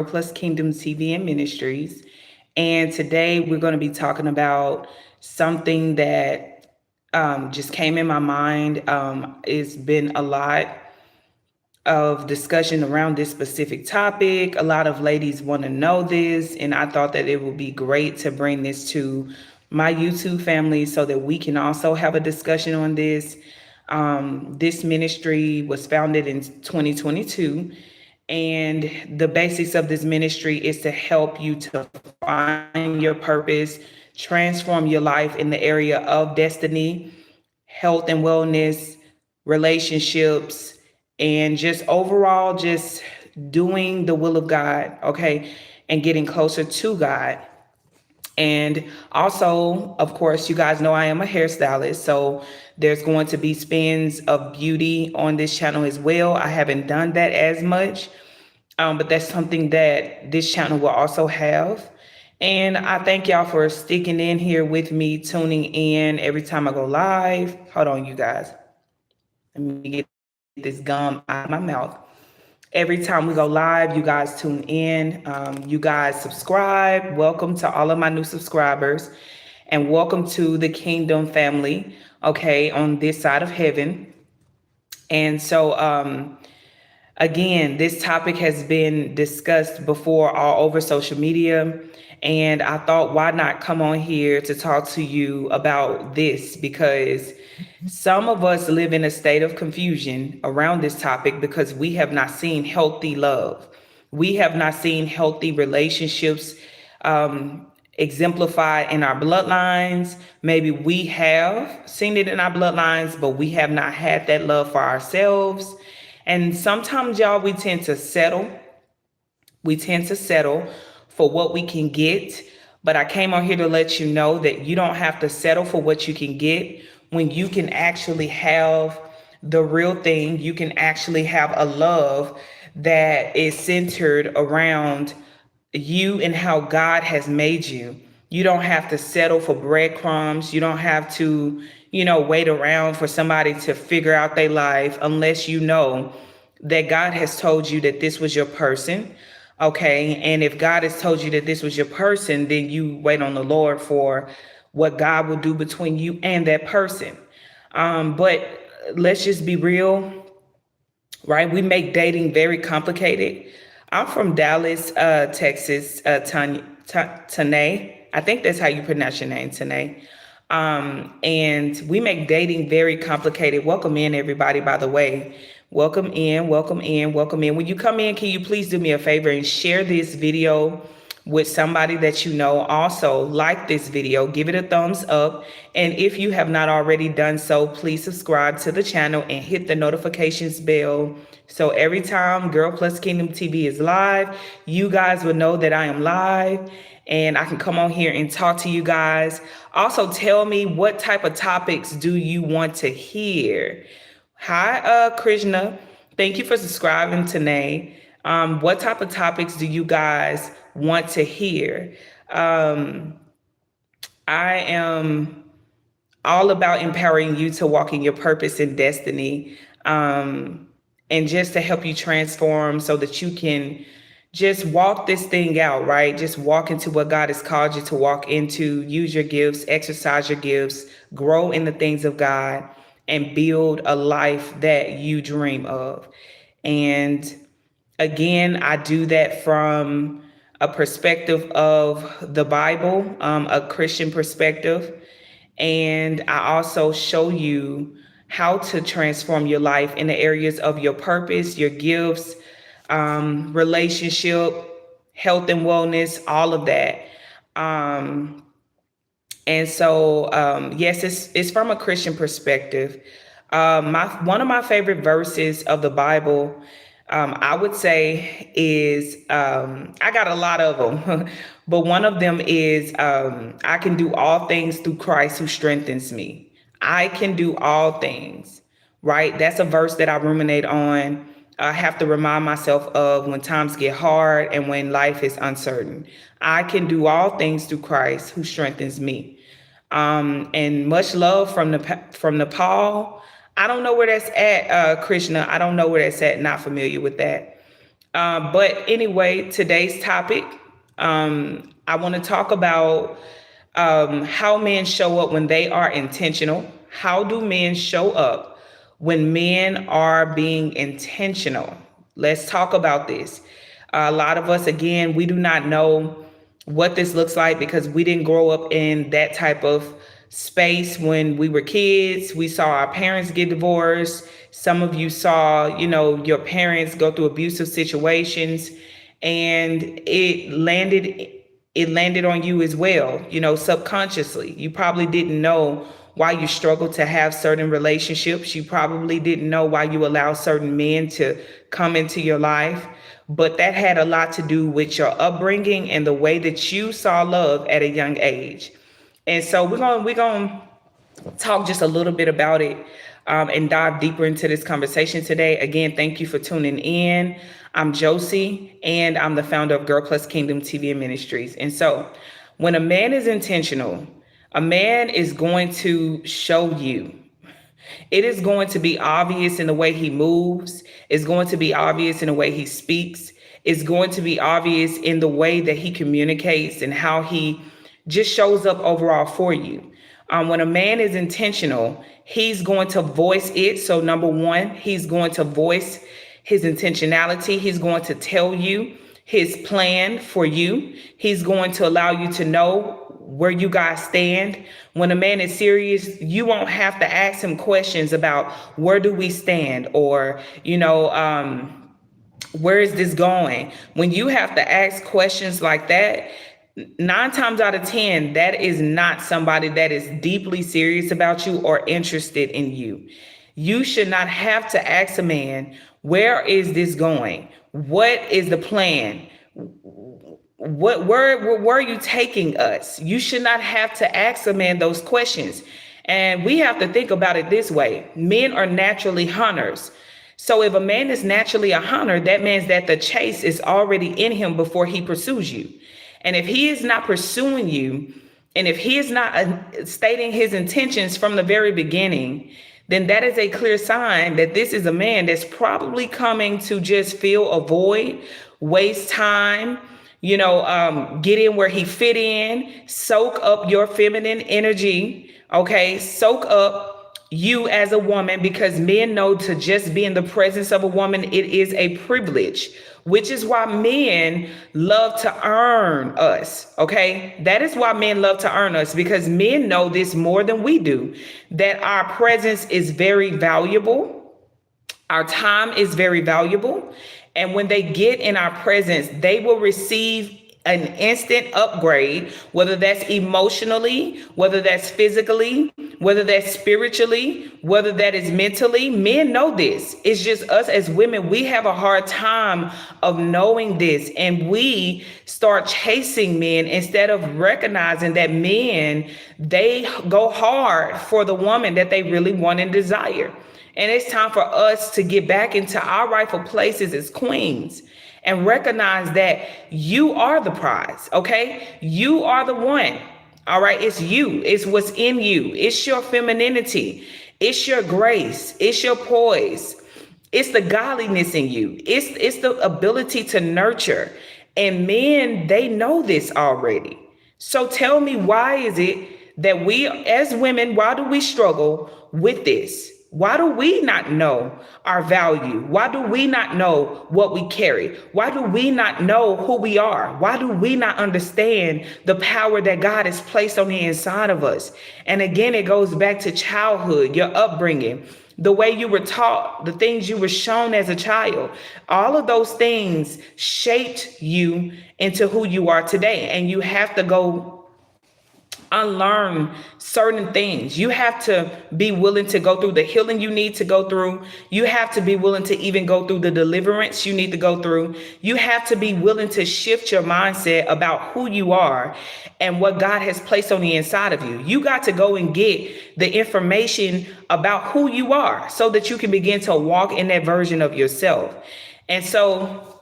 Plus Kingdom TV and Ministries. And today we're going to be talking about something that just came in my mind. It's been a lot of discussion around this specific topic. A lot of ladies want to know this, and I thought that it would be great to bring this to my YouTube family so that we can also have a discussion on this. This ministry was founded in 2022, and the basics of this ministry is to help you to find your purpose, transform your life in the area of destiny, health and wellness, relationships, and just overall just doing the will of God, okay, and getting closer to God. And also, of course, you guys know I am a hairstylist, so there's going to be spins of beauty on this channel as well. I haven't done that as much, but that's something that this channel will also have. And I thank y'all for sticking in here with me, tuning in every time I go live. Hold on, you guys. Let me get this gum out of my mouth. Every time we go live, you guys tune in. You guys subscribe. Welcome to all of my new subscribers, and welcome to the Kingdom family, okay, on this side of heaven. And so, again, this topic has been discussed before all over social media. And I thought, why not come on here to talk to you about this? Because some of us live in a state of confusion around this topic because we have not seen healthy love. We have not seen healthy relationships exemplified in our bloodlines. Maybe we have seen it in our bloodlines, but we have not had that love for ourselves. And sometimes, y'all, we tend to settle. We tend to settle for what we can get. But I came on here to let you know that you don't have to settle for what you can get when you can actually have the real thing. You can actually have a love that is centered around you and how God has made you. You don't have to settle for breadcrumbs. You don't have to, wait around for somebody to figure out their life unless you know that God has told you that this was your person. Okay. And if God has told you that this was your person, then you wait on the Lord for what God will do between you and that person. But let's just be real, right? We make dating very complicated. I'm from Dallas, Texas, Tanae. I think that's how you pronounce your name, Tanae. And we make dating very complicated. Welcome in, everybody, by the way. Welcome in, welcome in, welcome in. When you come in, can you please do me a favor and share this video with somebody that you know? Also, like this video, give it a thumbs up. And if you have not already done so, please subscribe to the channel and hit the notifications bell. So every time Girl Plus Kingdom TV is live, you guys will know that I am live and I can come on here and talk to you guys. Also, tell me, what type of topics do you want to hear? Hi, Krishna. Thank you for subscribing today. What type of topics do you guys want to hear? I am all about empowering you to walk in your purpose and destiny, and just to help you transform so that you can just walk this thing out, right? Just walk into what God has called you to walk into, use your gifts, exercise your gifts, grow in the things of God, and build a life that you dream of. And again, I do that from a perspective of the Bible, a Christian perspective. And I also show you how to transform your life in the areas of your purpose, your gifts, relationship, health and wellness, all of that. And so, yes, it's from a Christian perspective. One of my favorite verses of the Bible, I would say, is I got a lot of them, but one of them is I can do all things through Christ who strengthens me. I can do all things, right? That's a verse that I ruminate on. I have to remind myself of when times get hard and when life is uncertain. I can do all things through Christ who strengthens me. And much love from Nepal. I don't know where that's at, Krishna. I don't know where that's at. Not familiar with that. But anyway, today's topic, I want to talk about how men show up when they are intentional. How do men show up when men are being intentional? Let's talk about this. A lot of us, again, we do not know what this looks like because we didn't grow up in that type of space when we were kids. We saw our parents get divorced. Some of you saw, your parents go through abusive situations, and it landed on you as well, subconsciously. You probably didn't know why you struggled to have certain relationships. You probably didn't know why you allow certain men to come into your life. But that had a lot to do with your upbringing and the way that you saw love at a young age. And so we're gonna talk just a little bit about it, and dive deeper into this conversation today. Again, thank you for tuning in. I'm Josie, and I'm the founder of Girl Plus Kingdom TV and Ministries. And so when a man is intentional, a man is going to show you. It is going to be obvious in the way he moves. It's going to be obvious in the way he speaks. It's going to be obvious in the way that he communicates and how he just shows up overall for you. When a man is intentional, he's going to voice it. So number one, he's going to voice his intentionality. He's going to tell you his plan for you. He's going to allow you to know where you guys stand. When a man is serious, you won't have to ask him questions about where do we stand, or, where is this going? When you have to ask questions like that, 9 times out of 10, that is not somebody that is deeply serious about you or interested in you. You should not have to ask a man, where is this going? What is the plan? Where are you taking us? You should not have to ask a man those questions. And we have to think about it this way. Men are naturally hunters. So if a man is naturally a hunter, that means that the chase is already in him before he pursues you. And if he is not pursuing you, and if he is not stating his intentions from the very beginning, then that is a clear sign that this is a man that's probably coming to just fill a void, waste time, get in where he fit in, soak up your feminine energy, okay? Soak up you as a woman, because men know to just be in the presence of a woman, it is a privilege, which is why men love to earn us, okay? That is why men love to earn us, because men know this more than we do, that our presence is very valuable. Our time is very valuable. And when they get in our presence, they will receive an instant upgrade, whether that's emotionally, whether that's physically, whether that's spiritually, whether that is mentally. Men know this. It's just us as women, we have a hard time of knowing this. And we start chasing men instead of recognizing that men, they go hard for the woman that they really want and desire. And it's time for us to get back into our rightful places as queens and recognize that you are the prize, okay? You are the one, all right? It's you. It's what's in you. It's your femininity. It's your grace. It's your poise. It's the godliness in you. It's the ability to nurture. And men, they know this already. So tell me, why is it that we as women, why do we struggle with this? Why do we not know our value? Why do we not know what we carry? Why do we not know who we are? Why do we not understand the power that God has placed on the inside of us? And again, it goes back to childhood, your upbringing, the way you were taught, the things you were shown as a child. All of those things shaped you into who you are today. And you have to go unlearn certain things. You have to be willing to go through the healing you need to go through. You have to be willing to even go through the deliverance you need to go through. You have to be willing to shift your mindset about who you are and what God has placed on the inside of you. You got to go and get the information about who you are so that you can begin to walk in that version of yourself. And so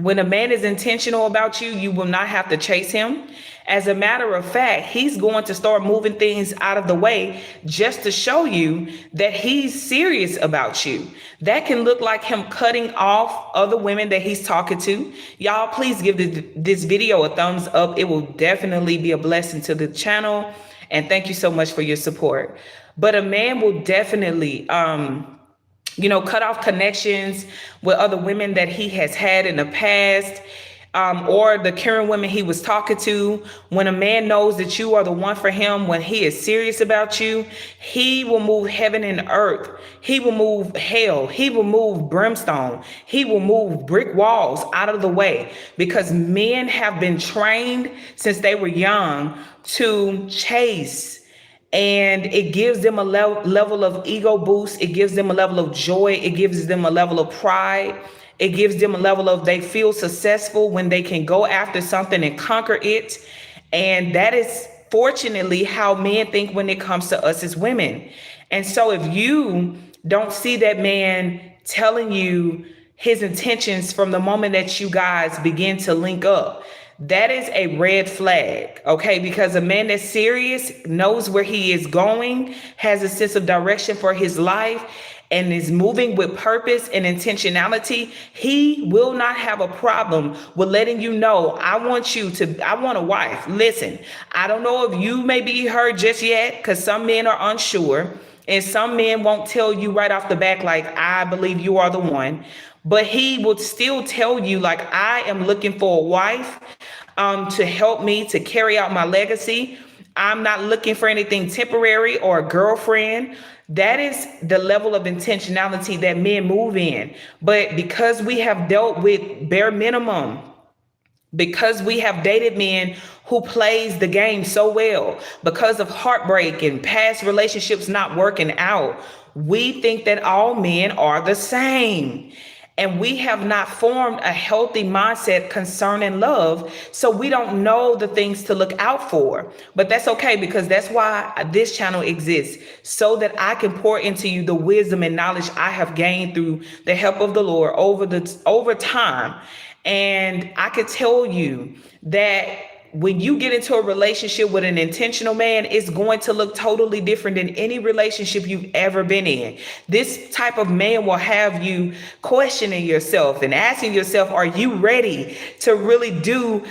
When a man is intentional about you, you will not have to chase him. As a matter of fact, he's going to start moving things out of the way just to show you that he's serious about you. That can look like him cutting off other women that he's talking to. Y'all, please give this video a thumbs up. It will definitely be a blessing to the channel. And thank you so much for your support. But a man will definitely, cut off connections with other women that he has had in the past, or the current women he was talking to. When a man knows that you are the one for him, when he is serious about you, he will move heaven and earth. He will move hell. He will move brimstone. He will move brick walls out of the way, because men have been trained since they were young to chase. And it gives them a level of ego boost. It gives them a level of joy. It gives them a level of pride. It gives them a level of, they feel successful when they can go after something and conquer it. And that is fortunately how men think when it comes to us as women. And so if you don't see that man telling you his intentions from the moment that you guys begin to link up, that is a red flag, okay? Because a man that's serious knows where he is going, has a sense of direction for his life, and is moving with purpose and intentionality. He will not have a problem with letting you know, I want a wife. Listen, I don't know if you may be heard just yet, because some men are unsure, and some men won't tell you right off the back, like, I believe you are the one. But he will still tell you, like, I am looking for a wife to help me to carry out my legacy. I'm not looking for anything temporary or a girlfriend. That is the level of intentionality that men move in. But because we have dealt with bare minimum, because we have dated men who plays the game so well, because of heartbreak and past relationships not working out, we think that all men are the same. And we have not formed a healthy mindset concerning love. So we don't know the things to look out for. But that's okay, because that's why this channel exists, so that I can pour into you the wisdom and knowledge I have gained through the help of the Lord over time. And I could tell you that when you get into a relationship with an intentional man, it's going to look totally different than any relationship you've ever been in. This type of man will have you questioning yourself and asking yourself, are you ready to really do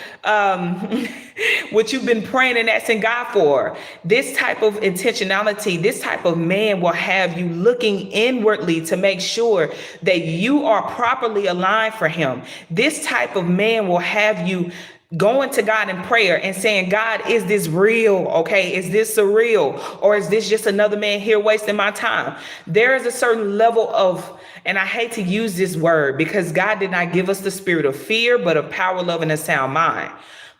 what you've been praying and asking God for? This type of intentionality, this type of man will have you looking inwardly to make sure that you are properly aligned for him. This type of man will have you going to God in prayer and saying, God, is this real? Okay, is this surreal? Or is this just another man here wasting my time? There is a certain level of, and I hate to use this word because God did not give us the spirit of fear, but of power, love, and a sound mind.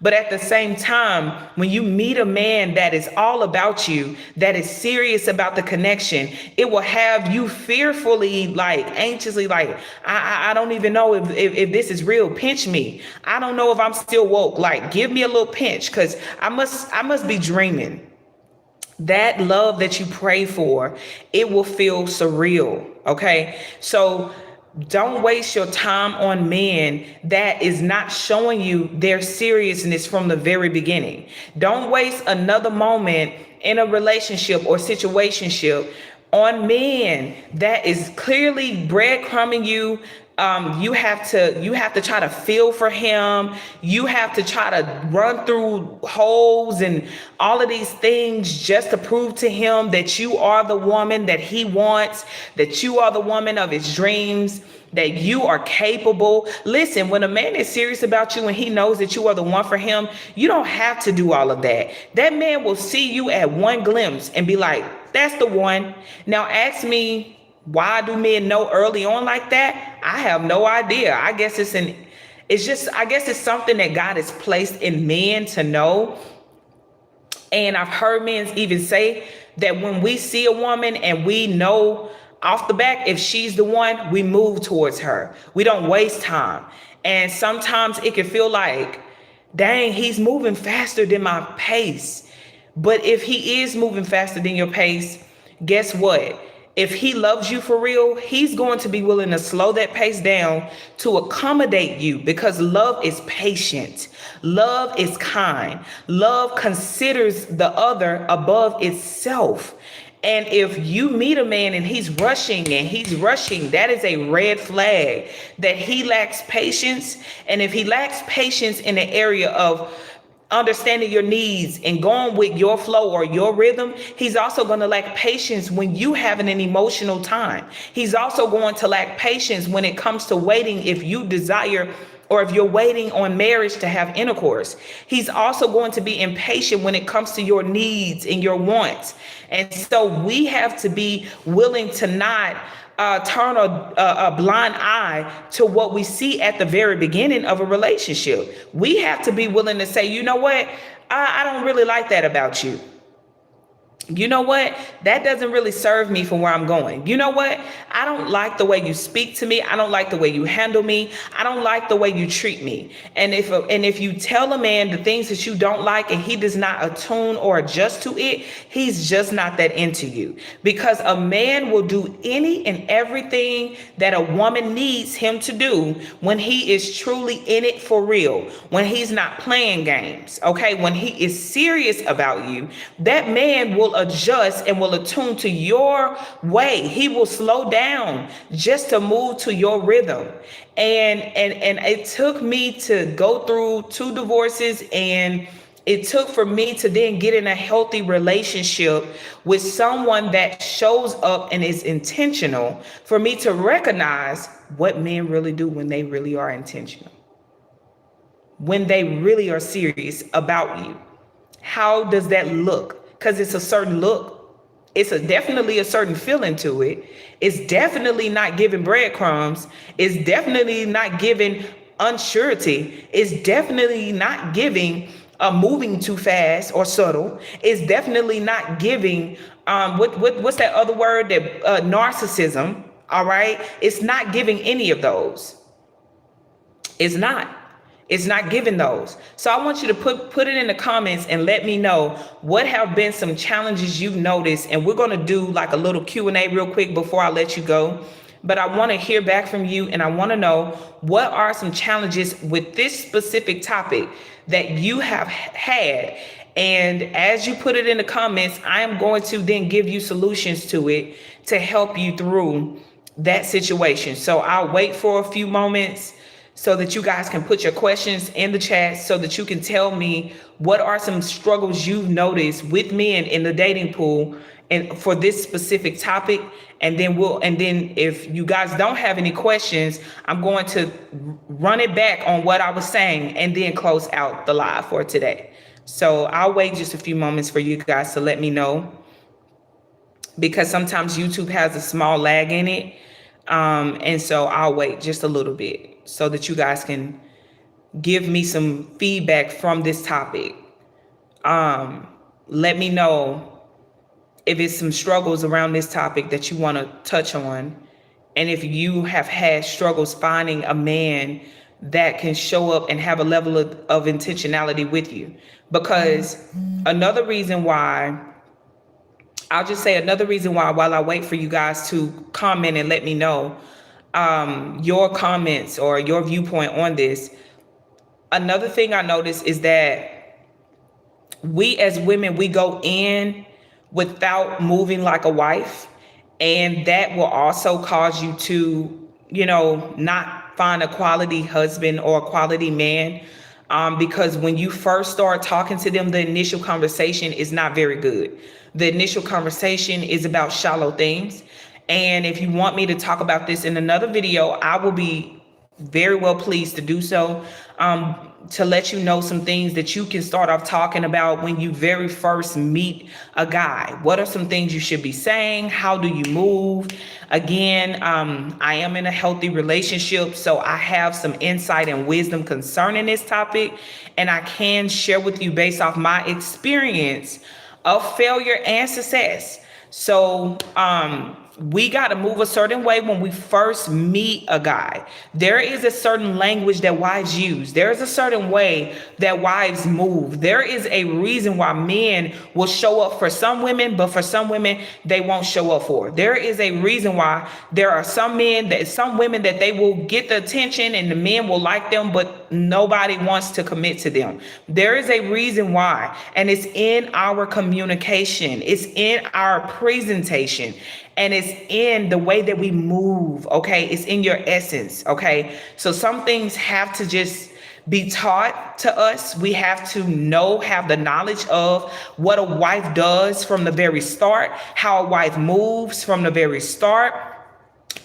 But at the same time, when you meet a man that is all about you, that is serious about the connection, it will have you fearfully, like anxiously, like, I don't even know if this is real. Pinch me. I don't know if I'm still woke. Like, give me a little pinch, because I must be dreaming. That love that you pray for, it will feel surreal. Okay. So don't waste your time on men that is not showing you their seriousness from the very beginning. Don't waste another moment in a relationship or situationship on men that is clearly breadcrumbing you. You have to try to feel for him. You have to try to run through holes and all of these things just to prove to him that you are the woman that he wants, that you are the woman of his dreams, that you are capable. Listen, when a man is serious about you and he knows that you are the one for him, you don't have to do all of that. That man will see you at one glimpse and be like, that's the one. Now ask me, why do men know early on like that? I have no idea. I guess it's something that God has placed in men to know. And I've heard men even say that when we see a woman and we know off the back, if she's the one, we move towards her. We don't waste time. And sometimes it can feel like, dang, he's moving faster than my pace. But if he is moving faster than your pace, guess what? if he loves you for real, he's going to be willing to slow that pace down to accommodate you, because love is patient. Love is kind. Love considers the other above itself. And if you meet a man and he's rushing, that is a red flag that he lacks patience. And if he lacks patience in the area of understanding your needs and going with your flow or your rhythm, he's also going to lack patience when you having an emotional time. He's also going to lack patience when it comes to waiting if you desire, or if you're waiting on marriage to have intercourse. He's also going to be impatient when it comes to your needs and your wants. And so we have to be willing to not turn a blind eye to what we see at the very beginning of a relationship. We have to be willing to say, you know what? I don't really like that about you. You know what? That doesn't really serve me for where I'm going. You know what? I don't like the way you speak to me. I don't like the way you handle me. I don't like the way you treat me. And if you tell a man the things that you don't like and he does not attune or adjust to it, he's just not that into you. Because a man will do any and everything that a woman needs him to do when he is truly in it for real, when he's not playing games, okay? When he is serious about you, that man will adjust and will attune to your way. He will slow down just to move to your rhythm. And it took me to go through 2 divorces, and it took for me to then get in a healthy relationship with someone that shows up and is intentional, for me to recognize what men really do when they really are intentional, when they really are serious about you. How does that look? Because it's a certain look. It's definitely a certain feeling to it. It's definitely not giving breadcrumbs. It's definitely not giving unsurety. It's definitely not giving moving too fast or subtle. It's definitely not giving what's that other word, that narcissism. All right, it's not giving any of those. It's not. It's not giving those. So I want you to put it in the comments and let me know what have been some challenges you've noticed. And we're going to do like a little Q&A real quick before I let you go. But I want to hear back from you, and I want to know what are some challenges with this specific topic that you have had. And as you put it in the comments, I am going to then give you solutions to it to help you through that situation. So I'll wait for a few moments so that you guys can put your questions in the chat, so that you can tell me what are some struggles you've noticed with men in the dating pool and for this specific topic. And then if you guys don't have any questions, I'm going to run it back on what I was saying and then close out the live for today. So I'll wait just a few moments for you guys to let me know, because sometimes YouTube has a small lag in it. And so I'll wait just a little bit so that you guys can give me some feedback from this topic. Let me know if it's some struggles around this topic that you want to touch on. And if you have had struggles finding a man that can show up and have a level of intentionality with you. Because another reason why, while I wait for you guys to comment and let me know your comments or your viewpoint on this, another thing I noticed is that we as women, we go in without moving like a wife. And that will also cause you to, not find a quality husband or a quality man. Because when you first start talking to them, the initial conversation is not very good. The initial conversation is about shallow things. And if you want me to talk about this in another video, I will be very well pleased to do so, to let you know some things that you can start off talking about when you very first meet a guy. What are some things you should be saying? How do you move? Again, I am in a healthy relationship, so I have some insight and wisdom concerning this topic, and I can share with you based off my experience of failure and success. So we got to move a certain way when we first meet a guy. There is a certain language that wives use. There is a certain way that wives move. There is a reason why men will show up for some women, but for some women, they won't show up for. There is a reason why there are some women that they will get the attention and the men will like them, but nobody wants to commit to them. There is a reason why, and it's in our communication. It's in our presentation. And it's in the way that we move, okay? It's in your essence, okay? So some things have to just be taught to us. We have to have the knowledge of what a wife does from the very start, how a wife moves from the very start,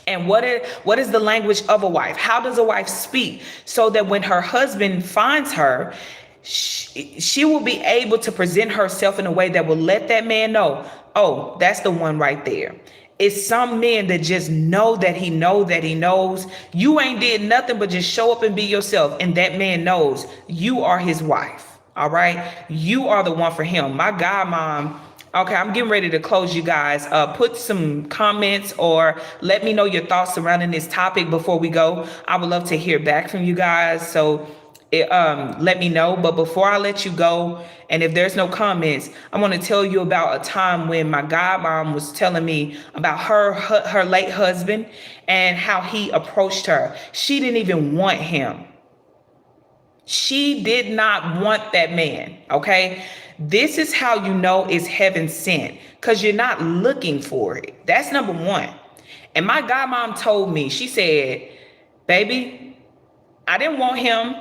and what is the language of a wife? How does a wife speak? So that when her husband finds her, she will be able to present herself in a way that will let that man know, oh, that's the one right there. It's some men that just know that he knows you ain't did nothing but just show up and be yourself. And that man knows you are his wife. All right. You are the one for him. My God, mom. Okay, I'm getting ready to close, you guys. Put some comments or let me know your thoughts surrounding this topic before we go. I would love to hear back from you guys. So let me know. But before I let you go, and if there's no comments, I want to tell you about a time when my godmom was telling me about her late husband and how he approached her. She didn't even want him. She did not want that man. Okay. This is how you know it's heaven sent, because you're not looking for it. That's number one. And my godmom told me, she said, baby, I didn't want him.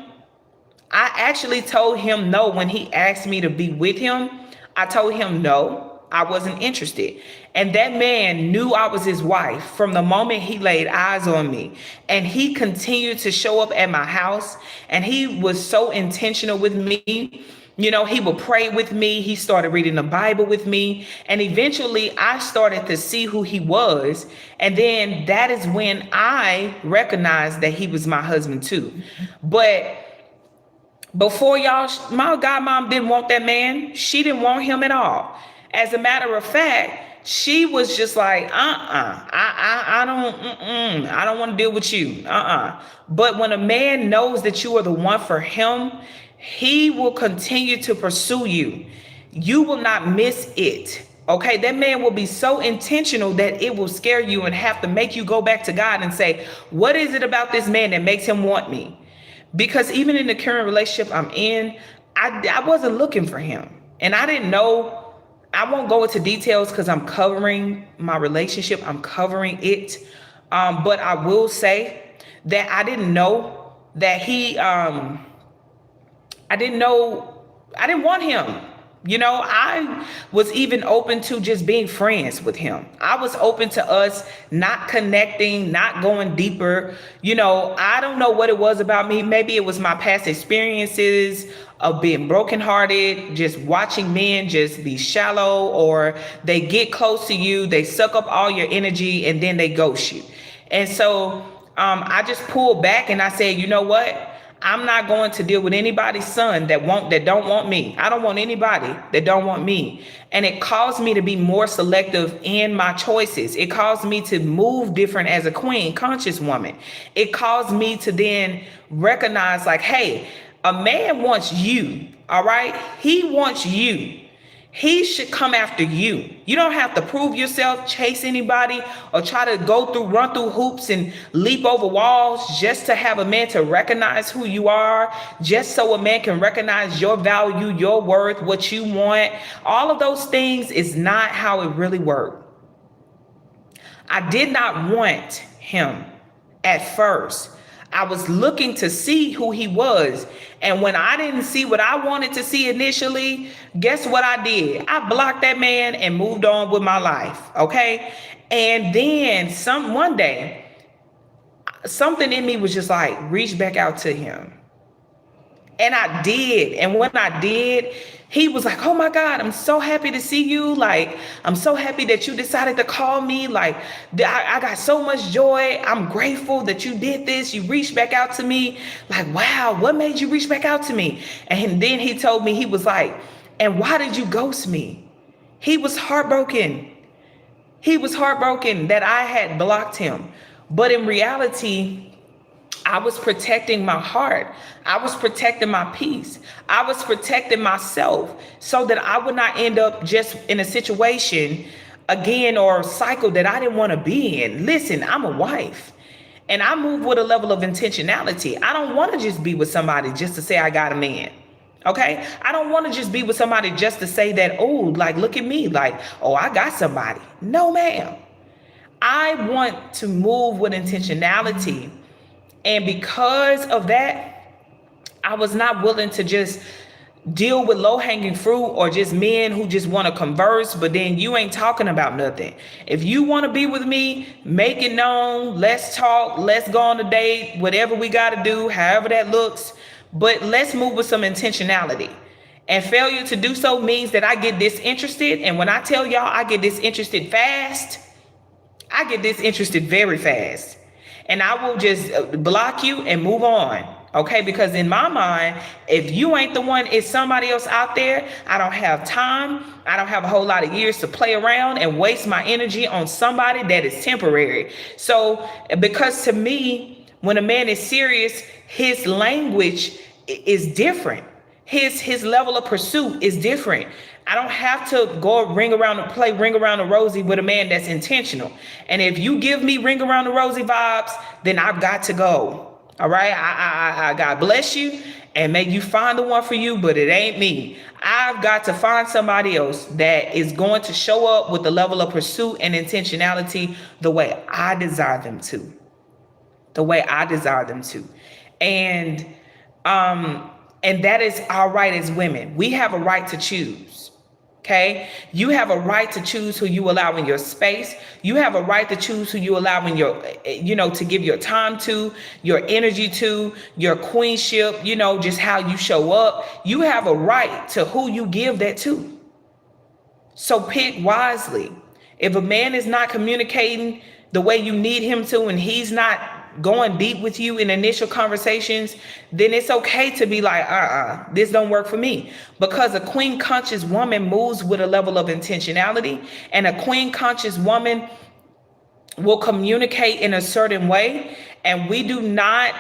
I actually told him no when he asked me to be with him. I told him no, I wasn't interested. And that man knew I was his wife from the moment he laid eyes on me. And he continued to show up at my house. And he was so intentional with me. You know, he would pray with me. He started reading the Bible with me. And eventually I started to see who he was. And then that is when I recognized that he was my husband too. But before y'all, my godmom didn't want that man. She didn't want him at all. As a matter of fact, she was just like, I don't want to deal with you. But when a man knows that you are the one for him, he will continue to pursue you. You will not miss it. Okay, that man will be so intentional that it will scare you and have to make you go back to God and say, what is it about this man that makes him want me? Because even in the current relationship I'm in, I wasn't looking for him. And I didn't know. I won't go into details because I'm covering my relationship. I'm covering it. But I will say that I didn't know that I didn't want him. You know, I was even open to just being friends with him. I was open to us not connecting, not going deeper. You know, I don't know what it was about me. Maybe it was my past experiences of being brokenhearted, just watching men just be shallow, or they get close to you, they suck up all your energy, and then they ghost you. And so I just pulled back and I said, you know what? I'm not going to deal with anybody's son that don't want me. I don't want anybody that don't want me. And it caused me to be more selective in my choices. It caused me to move different as a queen, conscious woman. It caused me to then recognize like, hey, a man wants you. All right. He wants you. He should come after you. You don't have to prove yourself, chase anybody, or try to run through hoops and leap over walls just to have a man to recognize who you are, just so a man can recognize your value, your worth, what you want. All of those things is not how it really worked. I did not want him at first. I was looking to see who he was. And when I didn't see what I wanted to see initially, guess what I did? I blocked that man and moved on with my life. Okay. And then one day, something in me was just like, reach back out to him. And I did. And when I did, he was like, oh my God, I'm so happy to see you. Like, I'm so happy that you decided to call me. Like, I got so much joy. I'm grateful that you did this. You reached back out to me. Like, wow, what made you reach back out to me? And then he told me, he was like, and why did you ghost me? He was heartbroken. He was heartbroken that I had blocked him. But in reality, I was protecting my heart. I was protecting my peace. I was protecting myself so that I would not end up just in a situation again or a cycle that I didn't want to be in. Listen, I'm a wife and I move with a level of intentionality. I don't want to just be with somebody just to say I got a man. Okay. I don't want to just be with somebody just to say that, oh, like, look at me. Like, oh, I got somebody. No, ma'am. I want to move with intentionality. And because of that, I was not willing to just deal with low-hanging fruit or just men who just want to converse, but then you ain't talking about nothing. If you want to be with me, make it known. Let's talk. Let's go on a date, whatever we got to do, however that looks. But let's move with some intentionality. And failure to do so means that I get disinterested. And when I tell y'all I get disinterested fast, I get disinterested very fast. And I will just block you and move on. Okay, because in my mind, if you ain't the one, it's somebody else out there. I don't have time. I don't have a whole lot of years to play around and waste my energy on somebody that is temporary. So, because to me, when a man is serious, his language is different. His level of pursuit is different. I don't have to go ring around the rosy with a man that's intentional. And if you give me ring around the rosy vibes, then I've got to go. All right. I God bless you and may you find the one for you, but it ain't me. I've got to find somebody else that is going to show up with the level of pursuit and intentionality the way I desire them to. The way I desire them to. And that is our right as women. We have a right to choose. Okay. You have a right to choose who you allow in your space. You have a right to choose who you allow in your, to give your time to, your energy to, your queenship, just how you show up. You have a right to who you give that to. So pick wisely. If a man is not communicating the way you need him to, and he's not going deep with you in initial conversations, then it's okay to be like, this don't work for me. Because a queen conscious woman moves with a level of intentionality, and a queen conscious woman will communicate in a certain way. And we do not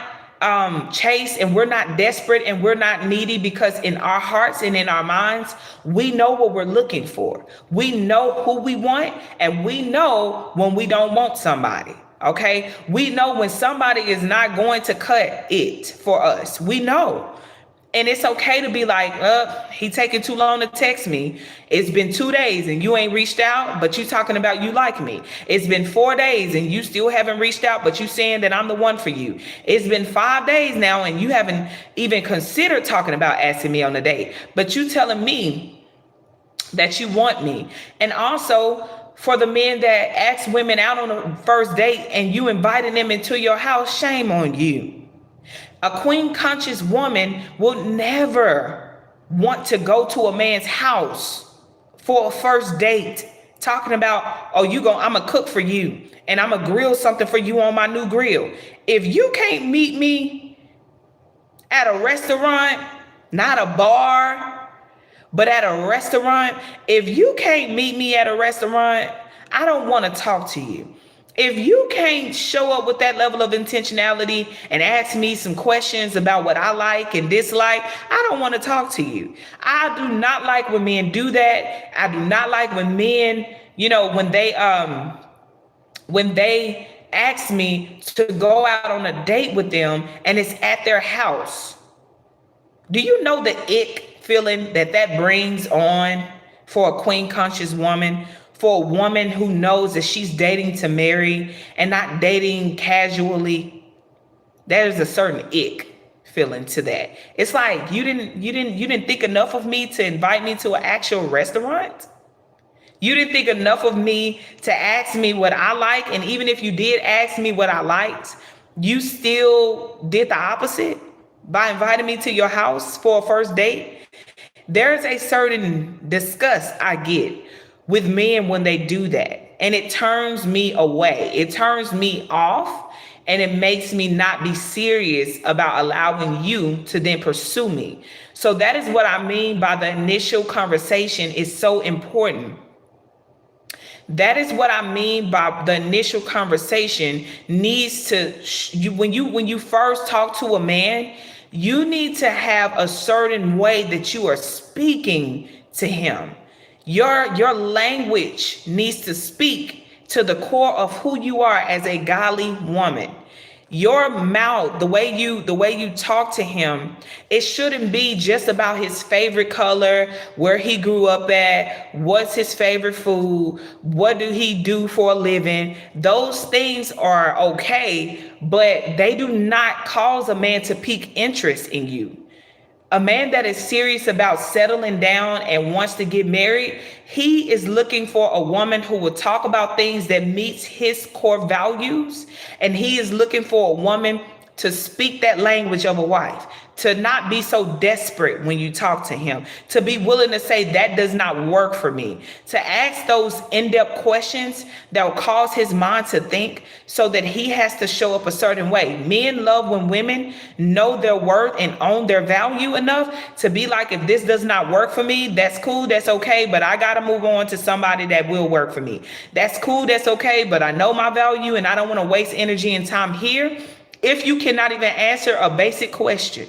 chase, and we're not desperate, and we're not needy, because in our hearts and in our minds, we know what we're looking for. We know who we want, and we know when we don't want somebody. Okay. We know when somebody is not going to cut it for us. We know. And it's okay to be like, he taking too long to text me. It's been 2 days and you ain't reached out, but you talking about you like me. It's been 4 days and you still haven't reached out, but you saying that I'm the one for you. It's been 5 days now and you haven't even considered talking about asking me on a date, but you telling me that you want me. And also, for the men that ask women out on a first date and you inviting them into your house, shame on you. A queen conscious woman will never want to go to a man's house for a first date talking about, I'm gonna cook for you and I'm gonna grill something for you on my new grill. If you can't meet me at a restaurant, not a bar, but at a restaurant, if you can't meet me at a restaurant, I don't want to talk to you. If you can't show up with that level of intentionality and ask me some questions about what I like and dislike, I don't want to talk to you. I do not like when men do that. I do not like when men, when they ask me to go out on a date with them and it's at their house. Do you know the ick feeling that brings on for a queen conscious woman, for a woman who knows that she's dating to marry and not dating casually? There's a certain ick feeling to that. It's like you didn't think enough of me to invite me to an actual restaurant. You didn't think enough of me to ask me what I like, and even if you did ask me what I liked, you still did the opposite by inviting me to your house for a first date. There's a certain disgust I get with men when they do that. And it turns me away. It turns me off. And it makes me not be serious about allowing you to then pursue me. So that is what I mean by the initial conversation is so important. That is what I mean by the initial conversation needs to, when you first talk to a man, you need to have a certain way that you are speaking to him. Your language needs to speak to the core of who you are as a godly woman. Your mouth, the way you talk to him, it shouldn't be just about his favorite color, where he grew up at, what's his favorite food, what do he do for a living. Those things are okay, but they do not cause a man to pique interest in you. A man that is serious about settling down and wants to get married, he is looking for a woman who will talk about things that meets his core values. And he is looking for a woman to speak that language of a wife, to not be so desperate when you talk to him, to be willing to say that does not work for me, to ask those in-depth questions that will cause his mind to think, so that he has to show up a certain way. Men love when women know their worth and own their value enough to be like, if this does not work for me, that's cool, that's okay, but I gotta move on to somebody that will work for me. That's cool, that's okay, but I know my value and I don't want to waste energy and time here if you cannot even answer a basic question.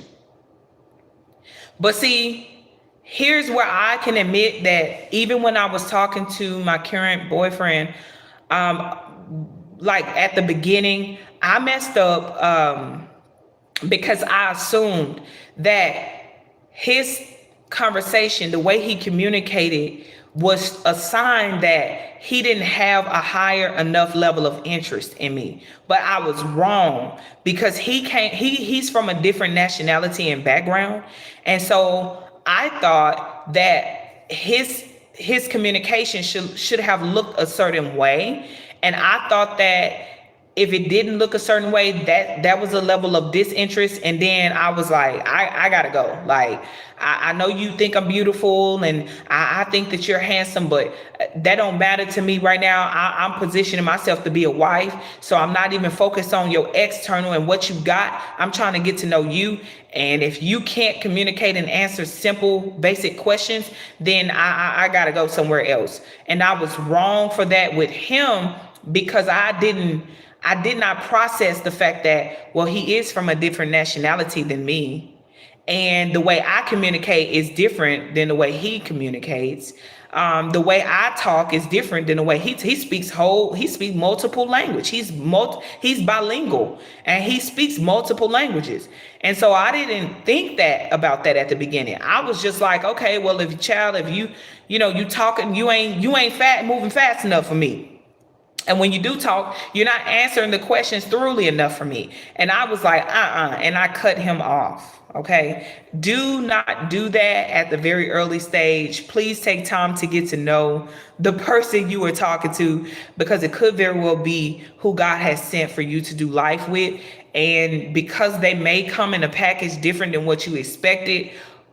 But see, here's where I can admit that even when I was talking to my current boyfriend, like at the beginning, I messed up because I assumed that his conversation, the way he communicated, was a sign that he didn't have a higher enough level of interest in me. But I was wrong, because he's from a different nationality and background. And so I thought that his communication should have looked a certain way. And I thought that if it didn't look a certain way, that was a level of disinterest. And then I was like, I gotta go. Like, I know you think I'm beautiful and I think that you're handsome, but that don't matter to me right now. I'm positioning myself to be a wife. So I'm not even focused on your external and what you got. I'm trying to get to know you. And if you can't communicate and answer simple, basic questions, then I gotta go somewhere else. And I was wrong for that with him, because I did not process the fact that, well, he is from a different nationality than me. And the way I communicate is different than the way he communicates. The way I talk is different than the way he speaks multiple language. He's bilingual and he speaks multiple languages. And so I didn't think that about that at the beginning. I was just like, okay, well, if you talking, you ain't moving fast enough for me. And when you do talk, you're not answering the questions thoroughly enough for me. And I was like, and I cut him off. Okay. Do not do that at the very early stage. Please take time to get to know the person you are talking to, because it could very well be who God has sent for you to do life with. And because they may come in a package different than what you expected,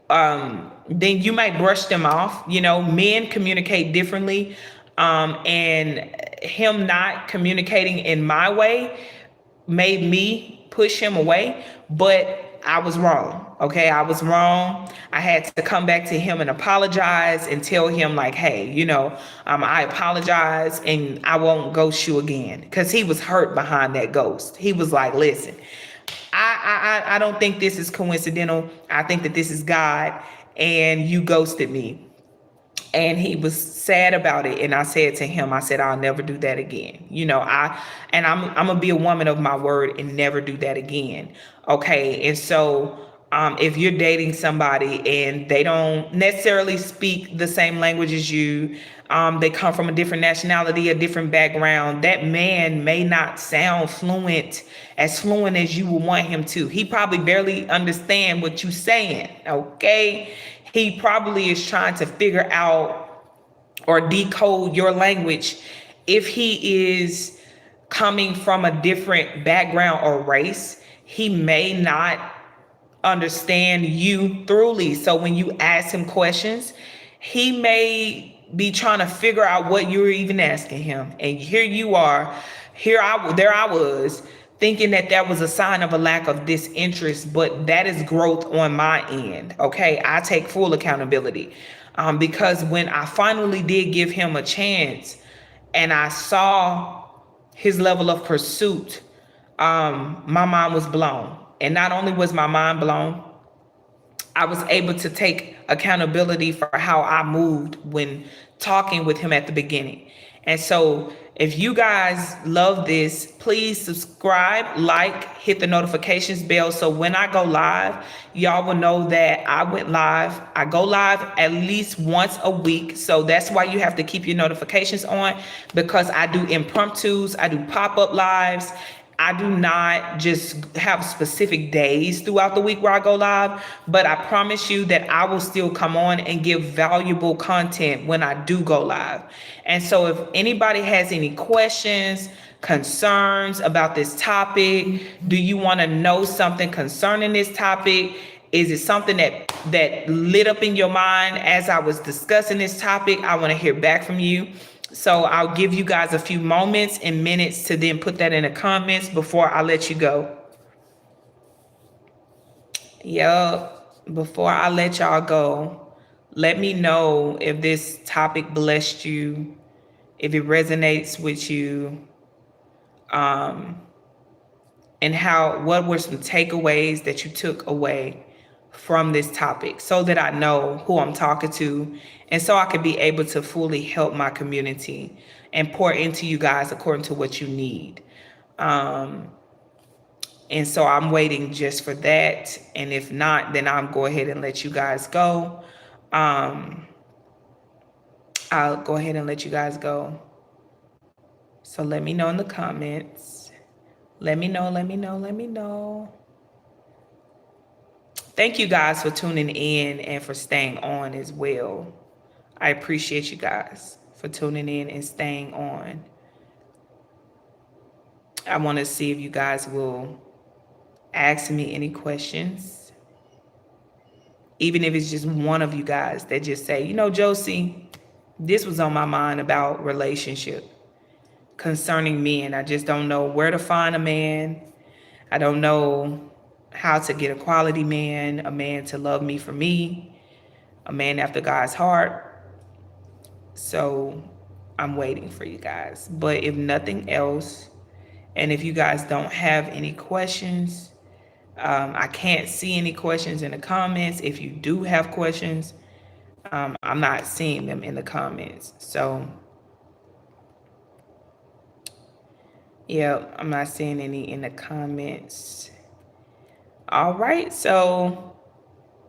then you might brush them off. Men communicate differently. And him not communicating in my way made me push him away, but I was wrong. Okay. I was wrong. I had to come back to him and apologize and tell him like, hey, I apologize and I won't ghost you again. Cause he was hurt behind that ghost. He was like, listen, I don't think this is coincidental. I think that this is God, and you ghosted me. And he was sad about it. And I said to him, I'll never do that again. I'm gonna be a woman of my word and never do that again. Okay. And so if you're dating somebody and they don't necessarily speak the same language as you, they come from a different nationality, a different background, that man may not sound as fluent as you would want him to. He probably barely understand what you're saying. Okay. He probably is trying to figure out or decode your language. If he is coming from a different background or race, he may not understand you thoroughly. So when you ask him questions, he may be trying to figure out what you're even asking him. And here you are, there I was, thinking that was a sign of a lack of disinterest, but that is growth on my end. Okay. I take full accountability. Because when I finally did give him a chance, and I saw his level of pursuit, my mind was blown. And not only was my mind blown, I was able to take accountability for how I moved when talking with him at the beginning. And so, if you guys love this, please subscribe, like, hit the notifications bell so when I go live, y'all will know that I went live. I go live at least once a week. So that's why you have to keep your notifications on, because I do impromptus, I do pop-up lives. I do not just have specific days throughout the week where I go live, but I promise you that I will still come on and give valuable content when I do go live. And so if anybody has any questions, concerns about this topic, do you want to know something concerning this topic? Is it something that lit up in your mind as I was discussing this topic? I want to hear back from you. So I'll give you guys a few moments and minutes to then put that in the comments before I let you go. Before I let y'all go, let me know if this topic blessed you, if it resonates with you, and what were some takeaways that you took away from this topic, so that I know who I'm talking to, and so I could be able to fully help my community and pour into you guys according to what you need. And so I'm waiting just for that. And if not, then I'll go ahead and let you guys go. I'll go ahead and let you guys go. So let me know in the comments. Let me know. Thank you guys for tuning in and for staying on as well. I appreciate you guys for tuning in and staying on. I want to see if you guys will ask me any questions. Even if it's just one of you guys that just say, Josie, this was on my mind about relationship concerning men. I just don't know where to find a man. I don't know how to get a quality man, a man to love me for me, a man after God's heart. So I'm waiting for you guys. But if nothing else, and if you guys don't have any questions, I can't see any questions in the comments. If you do have questions, I'm not seeing them in the comments. So yeah, I'm not seeing any in the comments. All right, so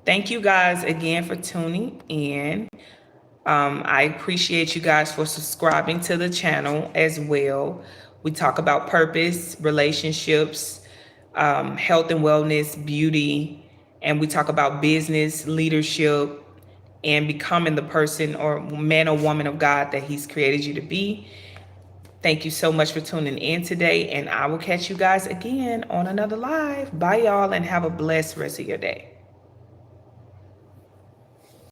thank you guys again for tuning in. I appreciate you guys for subscribing to the channel as well. We talk about purpose, relationships, health and wellness, beauty, and we talk about business, leadership, and becoming the person or man or woman of God that He's created you to be. Thank you so much for tuning in today, and I will catch you guys again on another live. Bye, y'all, and have a blessed rest of your day.